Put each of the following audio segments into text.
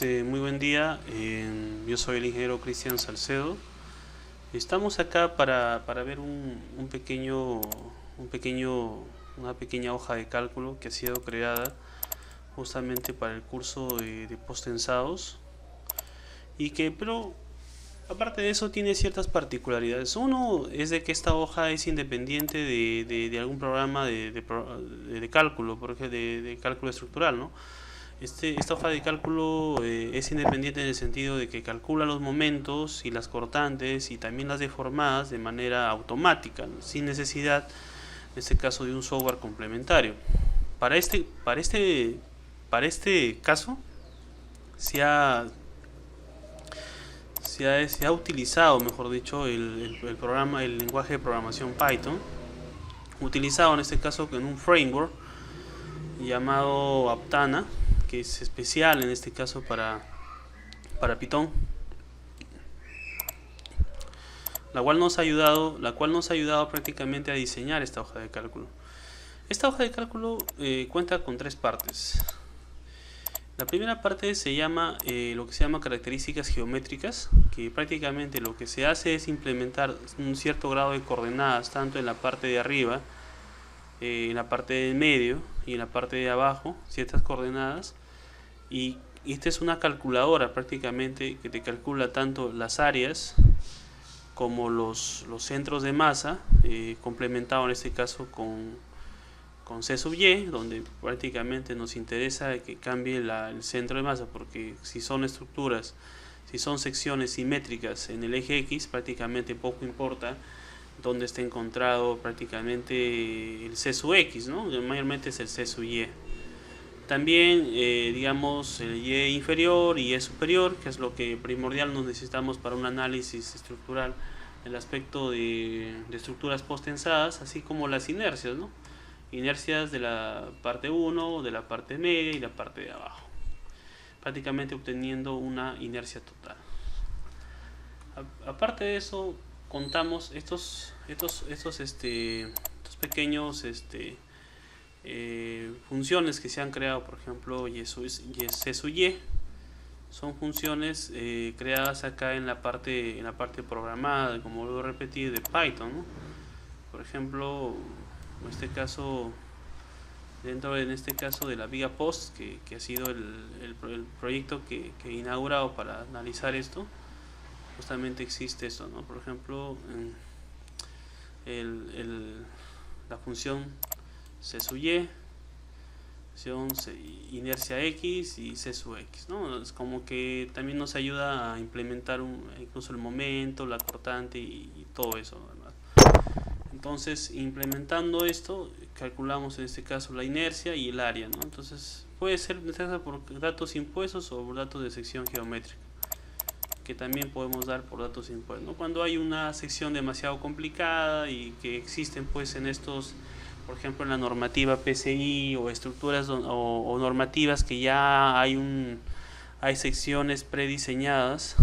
Muy buen día. Yo soy el ingeniero Cristian Salcedo. Estamos acá para ver una pequeña hoja de cálculo que ha sido creada justamente para el curso de postensados y pero aparte de eso tiene ciertas particularidades. Uno es de que esta hoja es independiente de algún programa de cálculo, por ejemplo, de cálculo estructural, ¿no? Esta hoja de cálculo es independiente en el sentido de que calcula los momentos y las cortantes y también las deformadas de manera automática, ¿no? Sin necesidad, en este caso, de un software complementario. Para este caso se ha, se ha utilizado, mejor dicho, el lenguaje de programación Python, utilizado en este caso en un framework llamado Aptana, que es especial en este caso para Python, la cual nos ha ayudado prácticamente a diseñar esta hoja de cálculo. Esta hoja de cálculo cuenta con tres partes. La primera parte se llama lo que se llama características geométricas, que prácticamente lo que se hace es implementar un cierto grado de coordenadas tanto en la parte de arriba, en la parte del medio y en la parte de abajo, ciertas coordenadas, y esta es una calculadora prácticamente que te calcula tanto las áreas como los centros de masa, complementado en este caso con C sub y, donde prácticamente nos interesa que cambie el centro de masa, porque si son estructuras, si son secciones simétricas en el eje X, prácticamente poco importa donde está encontrado prácticamente el C sub X, ¿no? Mayormente es el C sub Y. También, digamos, el Y inferior y Y superior, que es lo que primordial nos necesitamos para un análisis estructural, el aspecto de estructuras postensadas, así como las inercias, ¿no? Inercias de la parte 1, de la parte media y la parte de abajo, prácticamente obteniendo una inercia total. Aparte de eso, contamos estos pequeños funciones que se han creado, por ejemplo, C sub y, son funciones creadas acá en la parte programada, como lo repetí, de Python, ¿no? Por ejemplo, en este caso, en este caso de la Viga Post, que ha sido el proyecto que he inaugurado para analizar esto, justamente existe esto, ¿no? Por ejemplo, la función C sub y, inercia X y C sub X, ¿no? Es como que también nos ayuda a implementar incluso el momento, la cortante y todo eso, ¿verdad? Entonces, implementando esto, calculamos en este caso la inercia y el área, ¿no? Entonces, puede ser por datos impuestos o por datos de sección geométrica, que también podemos dar por datos impuestos, ¿no? Cuando hay una sección demasiado complicada y que existen pues en estos, por ejemplo en la normativa PCI o estructuras o normativas que ya hay secciones prediseñadas,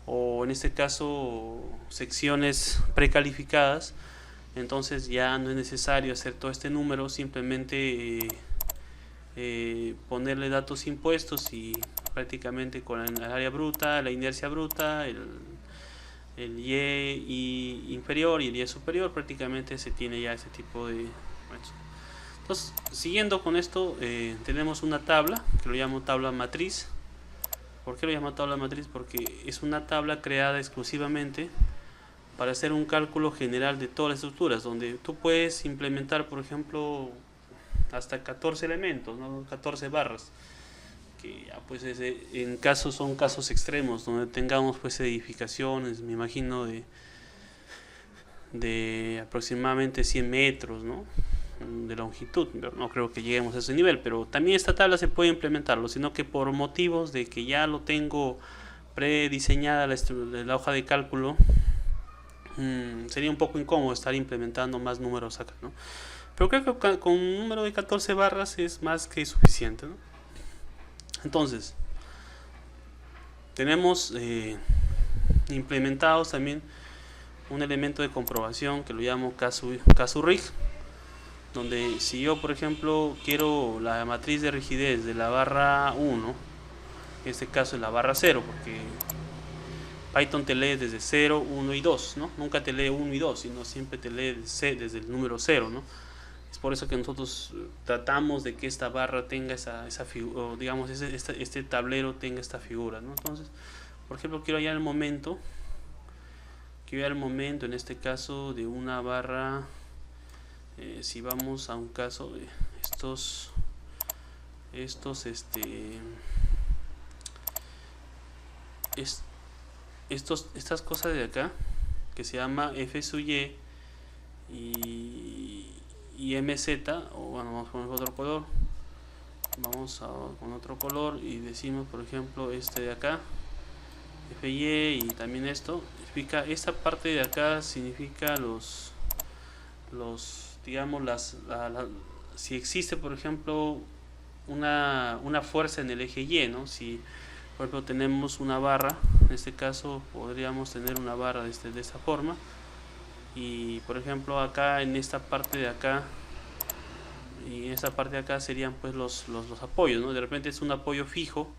o en este caso secciones precalificadas, entonces ya no es necesario hacer todo este número, simplemente ponerle datos impuestos y prácticamente con el área bruta, la inercia bruta, el Y inferior y el Y superior, prácticamente se tiene ya ese tipo de... Entonces, siguiendo con esto, tenemos una tabla que lo llamo tabla matriz. ¿Por qué lo llamo tabla matriz? Porque es una tabla creada exclusivamente para hacer un cálculo general de todas las estructuras, donde tú puedes implementar, por ejemplo, hasta 14 elementos, ¿no? 14 barras, que ya pues son casos extremos, donde tengamos pues edificaciones, me imagino, de aproximadamente 100 metros, ¿no?, de longitud. No creo que lleguemos a ese nivel, pero también esta tabla se puede implementarlo, sino que por motivos de que ya lo tengo prediseñada la hoja de cálculo, sería un poco incómodo estar implementando más números acá, ¿no? Pero creo que con un número de 14 barras es más que suficiente, ¿no? Entonces, tenemos implementados también un elemento de comprobación que lo llamo caso rig, donde si yo, por ejemplo, quiero la matriz de rigidez de la barra 1 En este caso es la barra 0, porque Python te lee desde 0, 1 y 2, ¿no? Nunca te lee 1 y 2, sino siempre te lee desde el número 0, ¿no? Es por eso que nosotros tratamos de que esta barra tenga esa figura, o digamos, este tablero tenga esta figura, ¿no? Entonces, por ejemplo, quiero hallar el momento, en este caso, de una barra, si vamos a un caso de estas cosas de acá, que se llama f sub y mz, o bueno, vamos a poner otro color, con otro color y decimos, por ejemplo, este de acá, fy, y también esto significa, esta parte de acá significa digamos, si existe, por ejemplo, una fuerza en el eje y, ¿no? Si por ejemplo tenemos una barra, en este caso podríamos tener una barra de esta forma, y por ejemplo acá en esta parte de acá y en esta parte de acá serían pues los apoyos, ¿no? De repente es un apoyo fijo,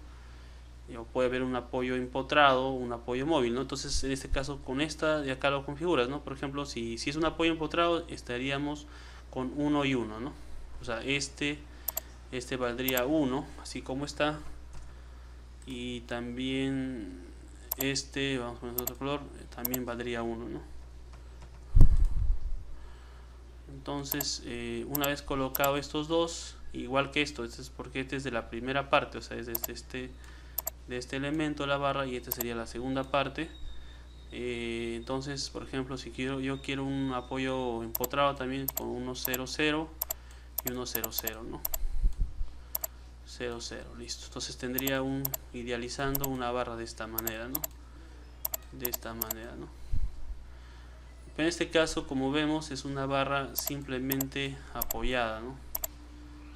o puede haber un apoyo empotrado, un apoyo móvil, ¿no? Entonces en este caso con esta de acá lo configuras, ¿no? Por ejemplo, si es un apoyo empotrado, estaríamos con 1 y 1, ¿no? O sea, este valdría 1, así como está, y también vamos a poner otro color, también valdría 1, ¿no? Entonces, una vez colocado estos dos, igual que esto es porque este es de la primera parte, o sea, es de este elemento de la barra, y esta sería la segunda parte. Entonces, por ejemplo, si yo quiero un apoyo empotrado también con 1, 0, 0 y 1, 0, 0, ¿no? 0, 0, listo. Entonces tendría idealizando una barra de esta manera, ¿no? De esta manera, ¿no? En este caso, como vemos, es una barra simplemente apoyada, ¿no?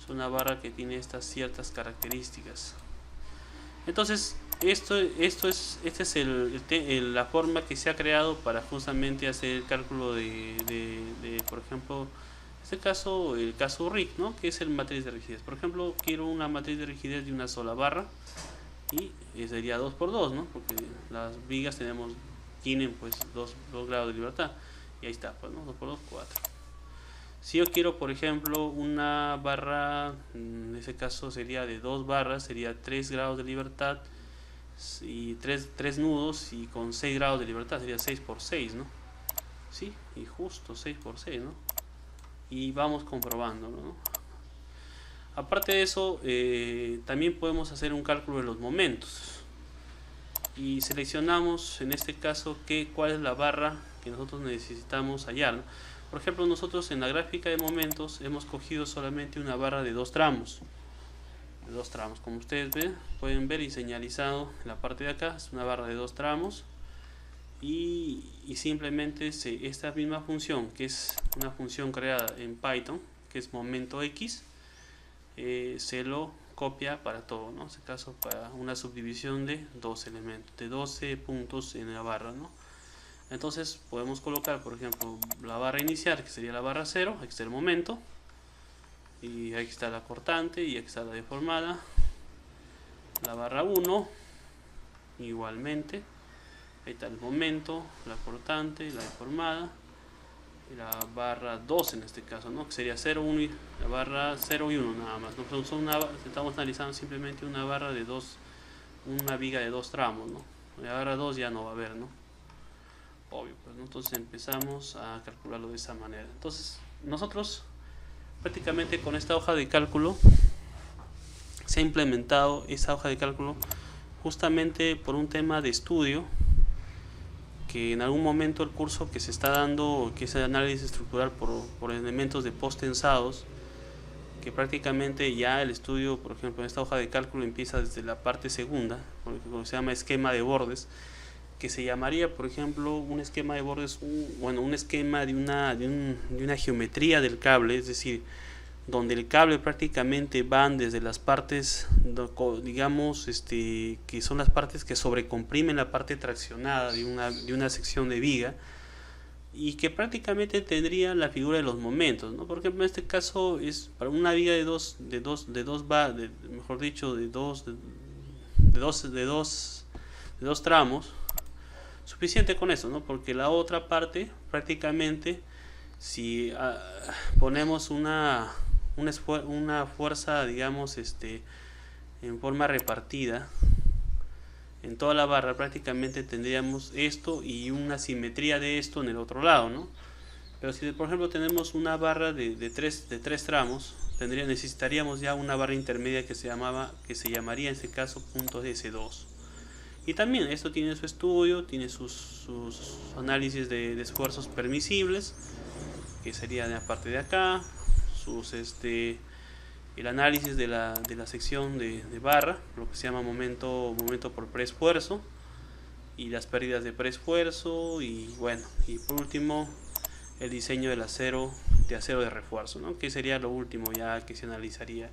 Es una barra que tiene estas ciertas características. Entonces, esta es la forma que se ha creado para justamente hacer el cálculo por ejemplo, en este caso, el caso RIC, ¿no? Que es el matriz de rigidez. Por ejemplo, quiero una matriz de rigidez de una sola barra, y sería 2 por 2, ¿no? Porque las vigas tienen pues 2 grados de libertad, y ahí está, pues, ¿no? 2 por 2, 4. Si yo quiero, por ejemplo, una barra, en ese caso sería de 2 barras, sería 3 grados de libertad y 3 nudos, y con 6 grados de libertad sería 6 por 6, ¿no? Sí, y justo 6 por 6, ¿no? Y vamos comprobando, ¿no? Aparte de eso, también podemos hacer un cálculo de los momentos, y seleccionamos en este caso cuál es la barra que nosotros necesitamos hallar, ¿no? Por ejemplo, nosotros en la gráfica de momentos hemos cogido solamente una barra de 2 tramos. Como ustedes pueden ver, y señalizado en la parte de acá, es una barra de 2 tramos. Y simplemente esta misma función, que es una función creada en Python, que es momento X, se lo copia para todo, ¿no? En este caso, para una subdivisión de 2 elementos, de 12 puntos en la barra, ¿no? Entonces podemos colocar, por ejemplo, la barra inicial, que sería la barra 0, aquí está el momento, y aquí está la cortante, y aquí está la deformada. La barra 1, igualmente, ahí está el momento, la cortante, la deformada, y la barra 2 en este caso, ¿no? Que sería 0, 1 y la barra 0 y 1 nada más, ¿no? Estamos analizando simplemente una barra de 2, una viga de 2 tramos, ¿no? La barra 2 ya no va a haber, ¿no? Obvio, pues, ¿no? Entonces empezamos a calcularlo de esa manera. Entonces nosotros prácticamente con esta hoja de cálculo se ha implementado esa hoja de cálculo justamente por un tema de estudio, que en algún momento el curso que se está dando, que es el análisis estructural por elementos de post-tensados, que prácticamente ya el estudio, por ejemplo, en esta hoja de cálculo empieza desde la parte segunda, lo que se llama esquema de bordes, que se llamaría, por ejemplo, un esquema de bordes, un esquema de una geometría del cable, es decir, donde el cable prácticamente van desde las partes, digamos, que son las partes que sobrecomprimen la parte traccionada de una sección de viga, y que prácticamente tendría la figura de los momentos, ¿no? Por ejemplo, en este caso es para una viga de dos de dos tramos, suficiente con eso, ¿no? Porque la otra parte prácticamente, si ponemos una fuerza, digamos, en forma repartida en toda la barra, prácticamente tendríamos esto y una simetría de esto en el otro lado, ¿no? Pero si por ejemplo tenemos una barra de tres tramos, necesitaríamos ya una barra intermedia que se llamaría en este caso puntos S2. Y también esto tiene su estudio, tiene sus análisis de esfuerzos permisibles, que sería la parte de acá, el análisis de la sección de barra, lo que se llama momento por preesfuerzo, y las pérdidas de preesfuerzo, y bueno, y por último el diseño de acero de refuerzo, ¿no? Que sería lo último ya que se analizaría.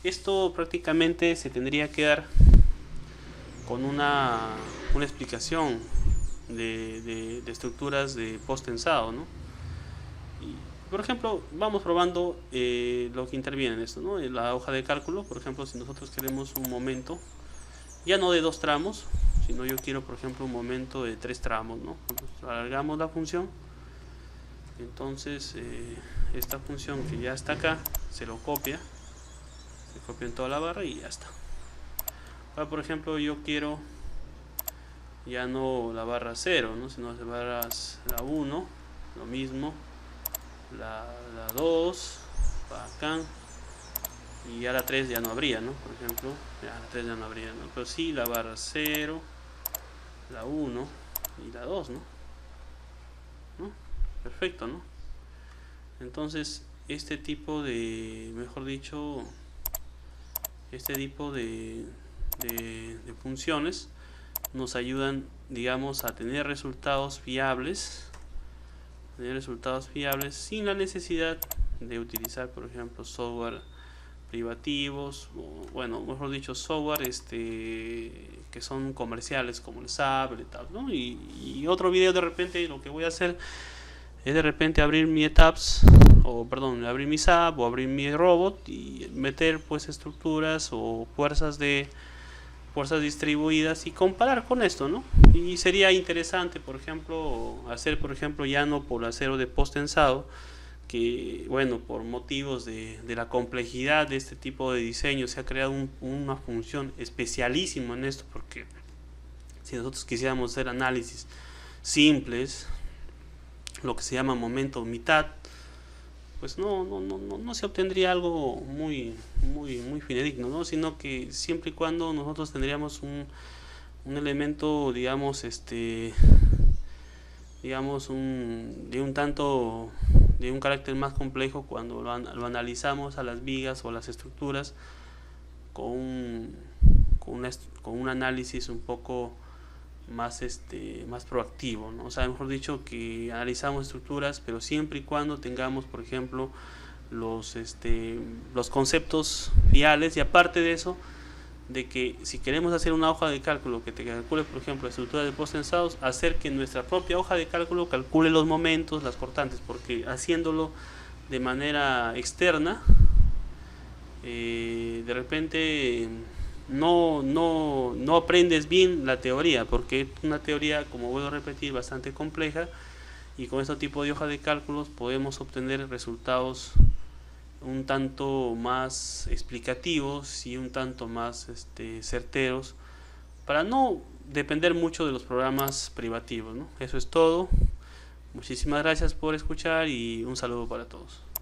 Esto prácticamente se tendría que dar con una explicación de estructuras de post-tensado, ¿no? Y, por ejemplo, vamos probando lo que interviene en esto, ¿no? En la hoja de cálculo, por ejemplo, si nosotros queremos un momento, ya no de 2 tramos, sino yo quiero, por ejemplo, un momento de 3 tramos, ¿no? Entonces, alargamos la función, entonces esta función que ya está acá, se copia en toda la barra y ya está. Ahora, por ejemplo, yo quiero ya no la barra 0, ¿no? Sino las barras la 1, lo mismo, la 2, para acá, y ya la 3 ya no habría, ¿no? Por ejemplo, ya la 3 ya no habría, ¿no? Pero sí la barra 0, la 1 y la 2, ¿no? Perfecto, ¿no? Entonces, este tipo de funciones nos ayudan, digamos, a tener resultados fiables sin la necesidad de utilizar, por ejemplo, software privativos, o, bueno, mejor dicho, software que son comerciales como el SAP, ¿no? Y otro video, de repente lo que voy a hacer es de repente abrir mi ETABS, abrir mi SAP o abrir mi robot y meter pues estructuras o fuerzas distribuidas y comparar con esto, ¿no? Y sería interesante, por ejemplo, hacer, por ejemplo, llano por acero de post-tensado, que, bueno, por motivos de la complejidad de este tipo de diseño se ha creado una función especialísima en esto, porque si nosotros quisiéramos hacer análisis simples, lo que se llama momento mitad, pues no se obtendría algo muy fidedigno, ¿no? Sino que siempre y cuando nosotros tendríamos un elemento, digamos, de un carácter más complejo cuando lo analizamos a las vigas o las estructuras con un análisis un poco más proactivo, ¿no? O sea, mejor dicho, que analizamos estructuras, pero siempre y cuando tengamos, por ejemplo, los conceptos fiables, y aparte de eso, de que si queremos hacer una hoja de cálculo que te calcule, por ejemplo, estructuras de post-tensados, hacer que nuestra propia hoja de cálculo calcule los momentos, las cortantes, porque haciéndolo de manera externa, de repente no aprendes bien la teoría, porque es una teoría, como vuelvo a repetir, bastante compleja, y con este tipo de hoja de cálculos podemos obtener resultados un tanto más explicativos y un tanto más certeros, para no depender mucho de los programas privativos, ¿no? Eso es todo. Muchísimas gracias por escuchar y un saludo para todos.